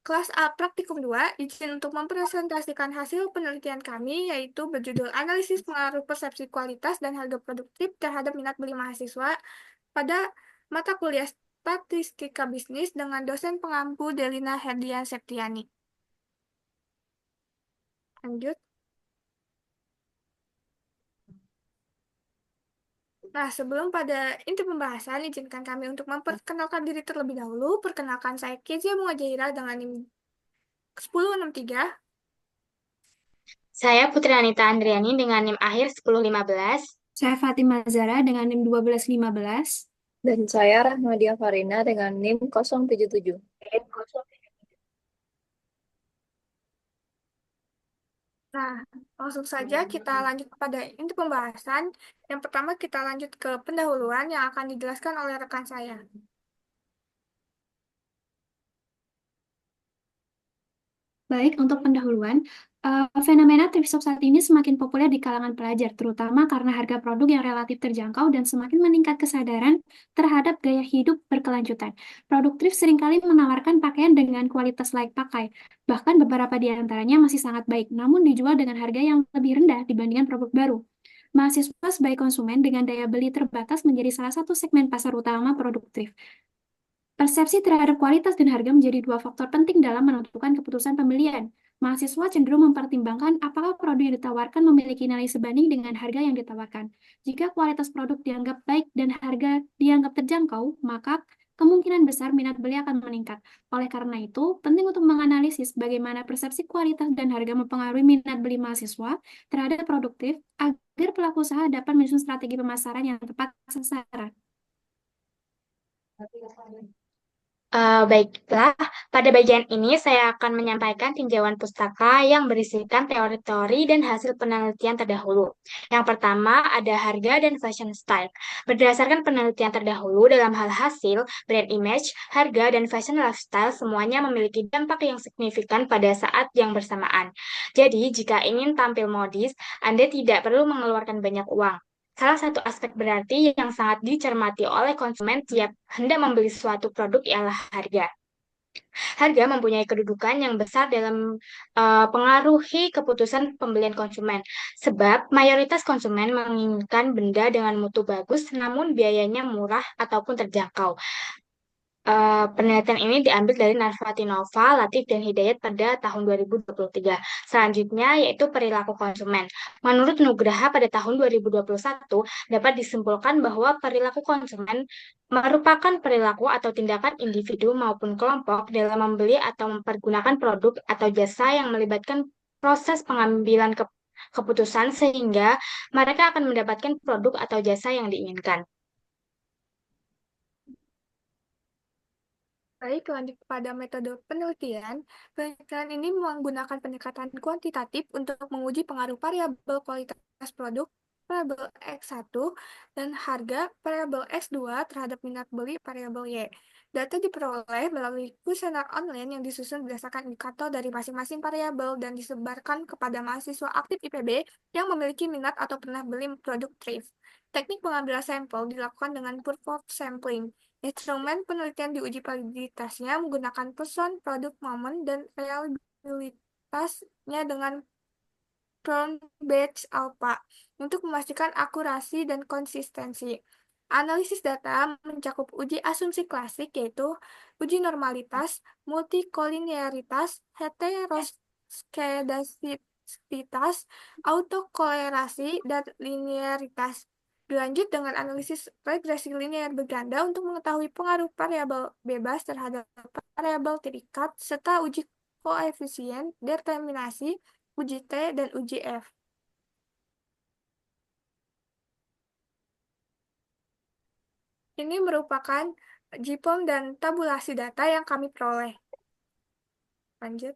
kelas A Praktikum 2 izin untuk mempresentasikan hasil penelitian kami, yaitu berjudul Analisis Pengaruh Persepsi Kualitas dan Harga Produktif terhadap Minat Beli Mahasiswa pada mata kuliah Statistika Bisnis dengan dosen pengampu Delina Herdian Septiani. Lanjut. Nah, sebelum pada inti pembahasan, izinkan kami untuk memperkenalkan diri terlebih dahulu. Perkenalkan, saya Kezia Bunga Jaira dengan NIM 1063. Saya Putri Anita Andriani dengan NIM akhir 1015. Saya Fatima Zara dengan NIM 1215. Dan saya Rahmadia Farina dengan NIM 077. Nah, langsung saja kita lanjut pada inti pembahasan. Yang pertama kita lanjut ke pendahuluan yang akan dijelaskan oleh rekan saya. Baik, untuk pendahuluan, fenomena thrift shop saat ini semakin populer di kalangan pelajar, terutama karena harga produk yang relatif terjangkau dan semakin meningkat kesadaran terhadap gaya hidup berkelanjutan. Produk thrift seringkali menawarkan pakaian dengan kualitas layak pakai, bahkan beberapa di antaranya masih sangat baik, namun dijual dengan harga yang lebih rendah dibandingkan produk baru. Mahasiswa sebagai konsumen dengan daya beli terbatas menjadi salah satu segmen pasar utama produk thrift. Persepsi terhadap kualitas dan harga menjadi dua faktor penting dalam menentukan keputusan pembelian. Mahasiswa cenderung mempertimbangkan apakah produk yang ditawarkan memiliki nilai sebanding dengan harga yang ditawarkan. Jika kualitas produk dianggap baik dan harga dianggap terjangkau, maka kemungkinan besar minat beli akan meningkat. Oleh karena itu, penting untuk menganalisis bagaimana persepsi kualitas dan harga mempengaruhi minat beli mahasiswa terhadap produktif agar pelaku usaha dapat menyusun strategi pemasaran yang tepat sasaran. Baiklah, pada bagian ini saya akan menyampaikan tinjauan pustaka yang berisikan teori-teori dan hasil penelitian terdahulu. Yang pertama ada harga dan fashion style. Berdasarkan penelitian terdahulu dalam hal hasil, brand image, harga, dan fashion lifestyle semuanya memiliki dampak yang signifikan pada saat yang bersamaan. Jadi, jika ingin tampil modis, Anda tidak perlu mengeluarkan banyak uang. Salah satu aspek berarti yang sangat dicermati oleh konsumen tiap hendak membeli suatu produk ialah harga. Harga mempunyai kedudukan yang besar dalam pengaruhi keputusan pembelian konsumen, sebab mayoritas konsumen menginginkan benda dengan mutu bagus namun biayanya murah ataupun terjangkau. Penelitian ini diambil dari Narvatinova, Latif, dan Hidayat pada tahun 2023. Selanjutnya yaitu perilaku konsumen. Menurut Nugraha pada tahun 2021 dapat disimpulkan bahwa perilaku konsumen merupakan perilaku atau tindakan individu maupun kelompok dalam membeli atau mempergunakan produk atau jasa yang melibatkan proses pengambilan keputusan sehingga mereka akan mendapatkan produk atau jasa yang diinginkan. Baik, lanjut pada metode penelitian. Penelitian ini menggunakan pendekatan kuantitatif untuk menguji pengaruh variabel kualitas produk, variabel X1, dan harga variabel X2 terhadap minat beli variabel Y. Data diperoleh melalui kuesioner online yang disusun berdasarkan indikator dari masing-masing variabel dan disebarkan kepada mahasiswa aktif IPB yang memiliki minat atau pernah beli produk thrift. Teknik pengambilan sampel dilakukan dengan proof of sampling. Instrumen penelitian diuji validitasnya menggunakan person, produk, momen, dan reliabilitasnya dengan Brown-Bates Alpha untuk memastikan akurasi dan konsistensi. Analisis data mencakup uji asumsi klasik yaitu uji normalitas, multikolinearitas, heteroskedastisitas, autokolerasi, dan linearitas. Dilanjut dengan analisis regresi linear berganda untuk mengetahui pengaruh variabel bebas terhadap variabel terikat, serta uji koefisien determinasi, uji T, dan uji F. Ini merupakan JPOM dan tabulasi data yang kami peroleh. Lanjut.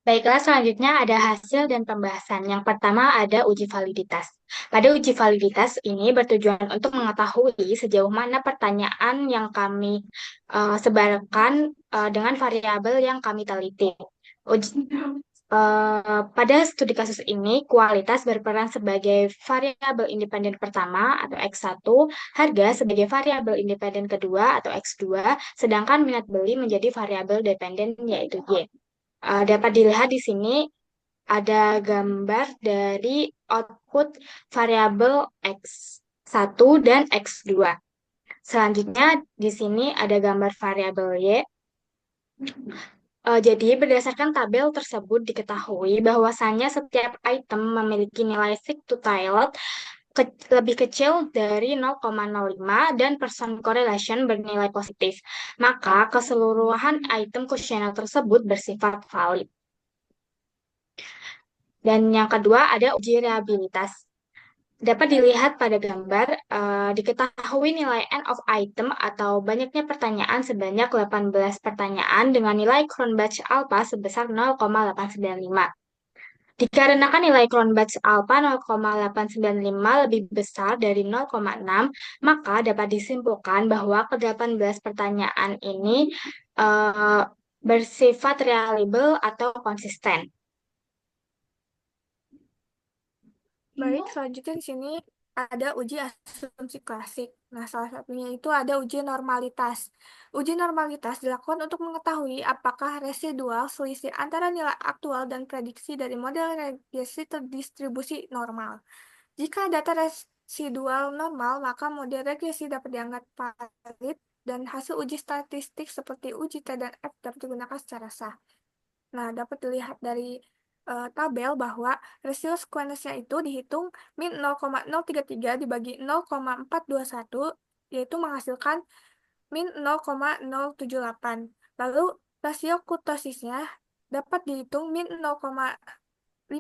Baiklah, selanjutnya ada hasil dan pembahasan. Yang pertama ada uji validitas. Pada uji validitas ini bertujuan untuk mengetahui sejauh mana pertanyaan yang kami sebarkan dengan variabel yang kami teliti. Uji, Pada studi kasus ini, kualitas berperan sebagai variabel independen pertama atau X1, harga sebagai variabel independen kedua atau X2, sedangkan minat beli menjadi variabel dependen yaitu Y. Dapat dilihat di sini ada gambar dari output variabel X1 dan X2. Selanjutnya di sini ada gambar variabel Y. Jadi, berdasarkan tabel tersebut diketahui bahwasannya setiap item memiliki nilai seek to tilde lebih kecil dari 0,05 dan person correlation bernilai positif. Maka, keseluruhan item kuesioner tersebut bersifat valid. Dan yang kedua ada uji reliabilitas. Dapat dilihat pada gambar, diketahui nilai N of item atau banyaknya pertanyaan sebanyak 18 pertanyaan dengan nilai Cronbach alpha sebesar 0,895. Dikarenakan nilai Cronbach alpha 0,895 lebih besar dari 0,6, maka dapat disimpulkan bahwa ke-18 pertanyaan ini bersifat reliable atau konsisten. Baik, selanjutnya di sini ada uji asumsi klasik. Nah, salah satunya itu ada uji normalitas. Uji normalitas dilakukan untuk mengetahui apakah residual selisih antara nilai aktual dan prediksi dari model regresi terdistribusi normal. Jika data residual normal, maka model regresi dapat dianggap valid dan hasil uji statistik seperti uji T dan F dapat digunakan secara sah. Nah, dapat dilihat dari tabel bahwa rasio squamous-nya itu dihitung min 0,033 dibagi 0,421, yaitu menghasilkan min 0,078. Lalu rasio kurtosisnya dapat dihitung min 0,550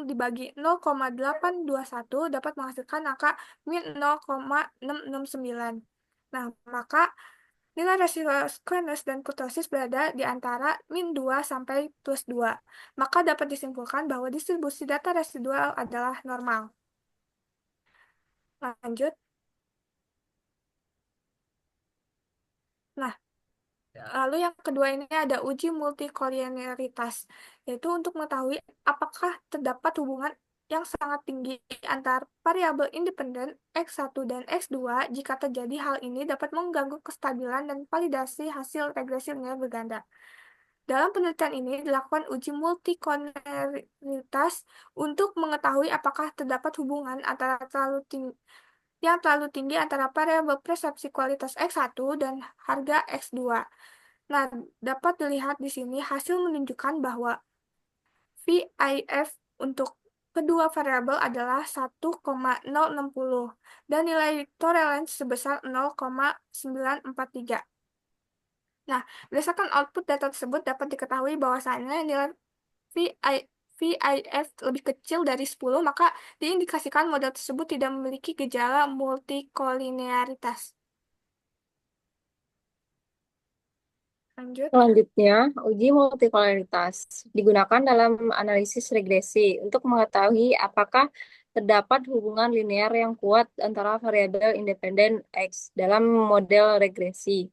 dibagi 0,821 dapat menghasilkan angka min 0,669. Nah, maka nilai rasio squamous dan kurtosis berada di antara min 2 sampai plus 2. Maka dapat disimpulkan bahwa distribusi data residual adalah normal. Lanjut. Nah, lalu yang kedua ini ada uji multikolinearitas, yaitu untuk mengetahui apakah terdapat hubungan yang sangat tinggi antar variabel independen X1 dan X2. Jika terjadi hal ini dapat mengganggu kestabilan dan validasi hasil regresi linear berganda. Dalam penelitian ini dilakukan uji multikolinearitas untuk mengetahui apakah terdapat hubungan antara yang terlalu tinggi antara variabel persepsi kualitas X1 dan harga X2. Nah, dapat dilihat di sini hasil menunjukkan bahwa VIF untuk kedua variabel adalah 1,060 dan nilai tolerance sebesar 0,943. Nah, berdasarkan output data tersebut dapat diketahui bahwasannya nilai VIF lebih kecil dari 10, maka diindikasikan model tersebut tidak memiliki gejala multikolinearitas. Lanjut. Selanjutnya, uji multikoloritas digunakan dalam analisis regresi untuk mengetahui apakah terdapat hubungan linear yang kuat antara variabel independen X dalam model regresi.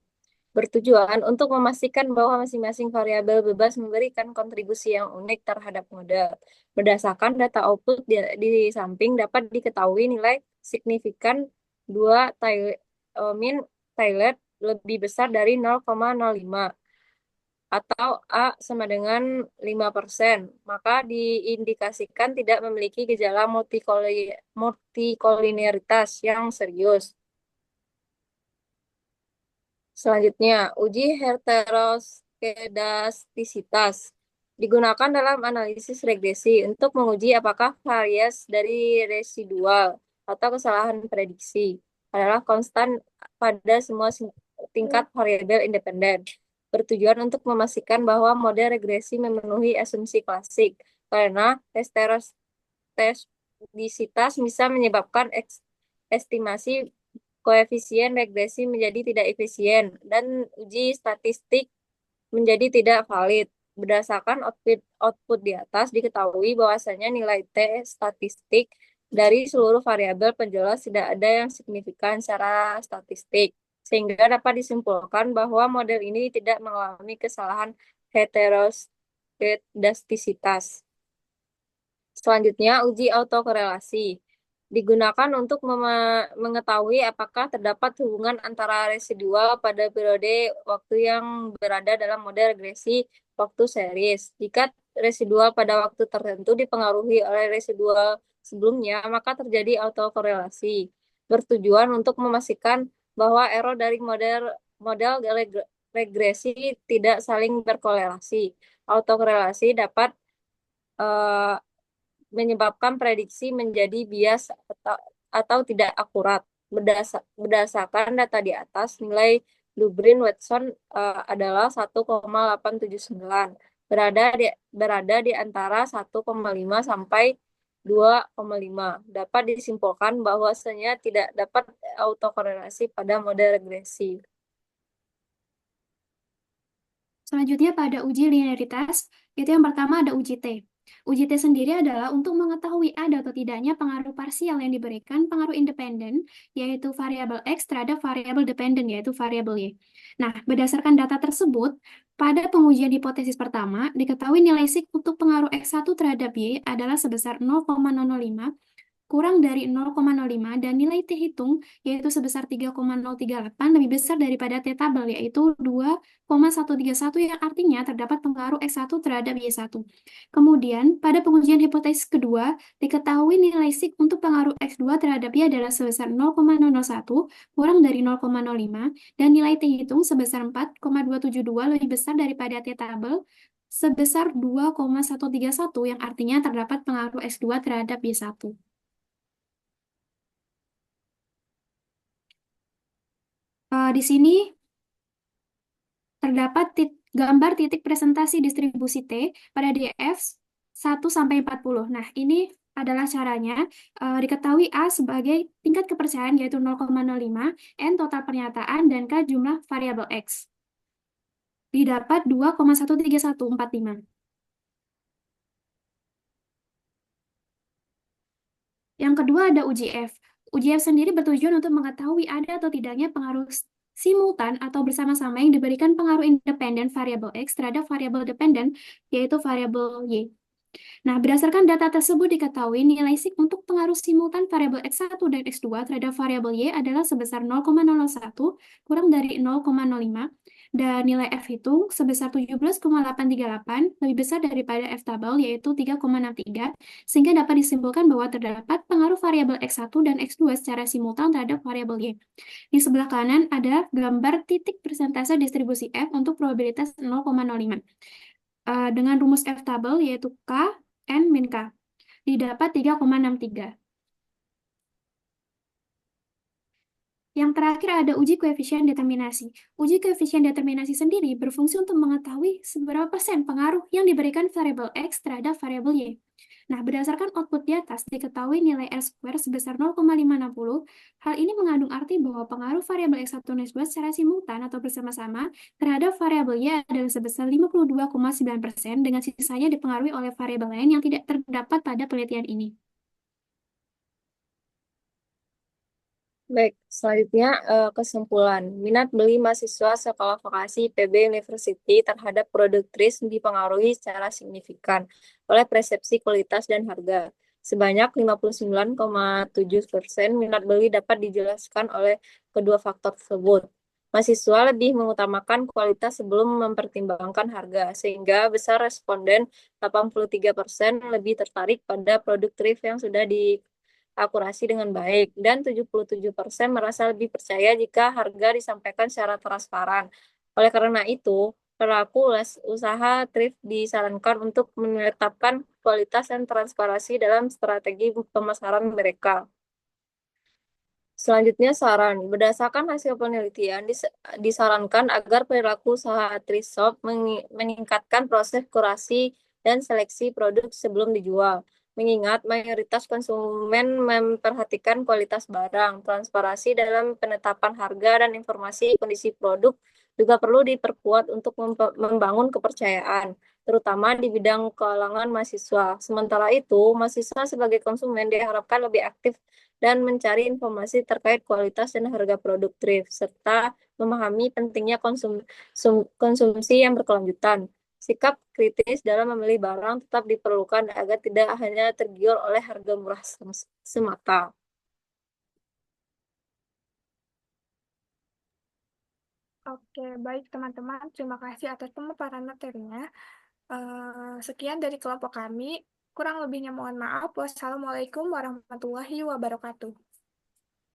Bertujuan untuk memastikan bahwa masing-masing variabel bebas memberikan kontribusi yang unik terhadap model. Berdasarkan data output di samping dapat diketahui nilai signifikan 2 min tilde lebih besar dari 0,05 atau A sama dengan 5%, maka diindikasikan tidak memiliki gejala multikolinearitas yang serius. Selanjutnya, uji heteroskedastisitas digunakan dalam analisis regresi untuk menguji apakah varies dari residual atau kesalahan prediksi adalah konstan pada semua tingkat variabel independen. Bertujuan untuk memastikan bahwa model regresi memenuhi asumsi klasik, karena heteroskedastisitas bisa menyebabkan estimasi koefisien regresi menjadi tidak efisien, dan uji statistik menjadi tidak valid. Berdasarkan output di atas, diketahui bahwasanya nilai T statistik dari seluruh variabel penjelas tidak ada yang signifikan secara statistik, sehingga dapat disimpulkan bahwa model ini tidak mengalami kesalahan elastisitas. Selanjutnya, uji autokorelasi. Digunakan untuk mengetahui apakah terdapat hubungan antara residual pada periode waktu yang berada dalam model regresi waktu series. Jika residual pada waktu tertentu dipengaruhi oleh residual sebelumnya, maka terjadi autokorelasi. Bertujuan untuk memastikan bahwa error dari model regresi tidak saling berkorelasi. Autokorelasi dapat menyebabkan prediksi menjadi bias atau tidak akurat. Berdasarkan data di atas, nilai Lubrin-Watson adalah 1,879, berada di antara 1,5 sampai 2,5. Dapat disimpulkan bahwasanya tidak dapat autokorelasi pada model regresi. Selanjutnya pada uji linearitas, itu yang pertama ada uji T. Uji T sendiri adalah untuk mengetahui ada atau tidaknya pengaruh parsial yang diberikan pengaruh independen, yaitu variabel X terhadap variabel dependen, yaitu variabel Y. Nah, berdasarkan data tersebut, pada pengujian hipotesis pertama, diketahui nilai sig untuk pengaruh X1 terhadap Y adalah sebesar 0,005, kurang dari 0,05 dan nilai T hitung yaitu sebesar 3,038 lebih besar daripada T tabel yaitu 2,131 yang artinya terdapat pengaruh X1 terhadap Y1. Kemudian pada pengujian hipotesis kedua diketahui nilai sig untuk pengaruh X2 terhadap Y adalah sebesar 0,001 kurang dari 0,05 dan nilai T hitung sebesar 4,272 lebih besar daripada T tabel sebesar 2,131 yang artinya terdapat pengaruh X2 terhadap Y1. Di sini terdapat gambar titik presentasi distribusi T pada DF 1-40. Nah, ini adalah caranya. Diketahui A sebagai tingkat kepercayaan yaitu 0,05, N total pernyataan, dan K jumlah variabel X. Didapat 2,13145. Yang kedua ada uji F. Uji F sendiri bertujuan untuk mengetahui ada atau tidaknya pengaruh simultan atau bersama-sama yang diberikan pengaruh independen variabel X terhadap variabel dependen, yaitu variabel Y. Nah, berdasarkan data tersebut diketahui nilai sig untuk pengaruh simultan variabel X1 dan X2 terhadap variabel Y adalah sebesar 0,01 kurang dari 0,05 dan nilai F hitung sebesar 17,838 lebih besar daripada F tabel yaitu 3,63 sehingga dapat disimpulkan bahwa terdapat pengaruh variabel X1 dan X2 secara simultan terhadap variabel Y. Di sebelah kanan ada gambar titik persentase distribusi F untuk probabilitas 0,05. Dengan rumus F tabel yaitu K, N min K. Didapat 3,63. Yang terakhir ada uji koefisien determinasi. Uji koefisien determinasi sendiri berfungsi untuk mengetahui seberapa persen pengaruh yang diberikan variabel X terhadap variabel Y. Nah, berdasarkan output di atas, diketahui nilai R² sebesar 0,560. Hal ini mengandung arti bahwa pengaruh variabel X1 dan X2 secara simultan atau bersama-sama terhadap variabel Y adalah sebesar 52,9% dengan sisanya dipengaruhi oleh variabel lain yang tidak terdapat pada penelitian ini. Baik, selanjutnya kesimpulan. Minat beli mahasiswa sekolah vokasi PB University terhadap produk TRIS dipengaruhi secara signifikan oleh persepsi kualitas dan harga. Sebanyak 59,7% minat beli dapat dijelaskan oleh kedua faktor tersebut. Mahasiswa lebih mengutamakan kualitas sebelum mempertimbangkan harga, sehingga besar responden 83% lebih tertarik pada produk TRIS yang sudah akurasi dengan baik, dan 77% merasa lebih percaya jika harga disampaikan secara transparan. Oleh karena itu, pelaku usaha thrift disarankan untuk menetapkan kualitas dan transparansi dalam strategi pemasaran mereka. Selanjutnya saran. Berdasarkan hasil penelitian, disarankan agar perilaku usaha thrift shop meningkatkan proses kurasi dan seleksi produk sebelum dijual. Mengingat mayoritas konsumen memperhatikan kualitas barang, transparansi dalam penetapan harga, dan informasi kondisi produk juga perlu diperkuat untuk membangun kepercayaan, terutama di bidang kalangan mahasiswa. Sementara itu, mahasiswa sebagai konsumen diharapkan lebih aktif dan mencari informasi terkait kualitas dan harga produk thrift, serta memahami pentingnya konsumsi yang berkelanjutan. Sikap kritis dalam memilih barang tetap diperlukan agar tidak hanya tergiur oleh harga murah semata. Oke, baik teman-teman. Terima kasih atas pemaparan materinya. Sekian dari kelompok kami. Kurang lebihnya mohon maaf. Wassalamualaikum warahmatullahi wabarakatuh.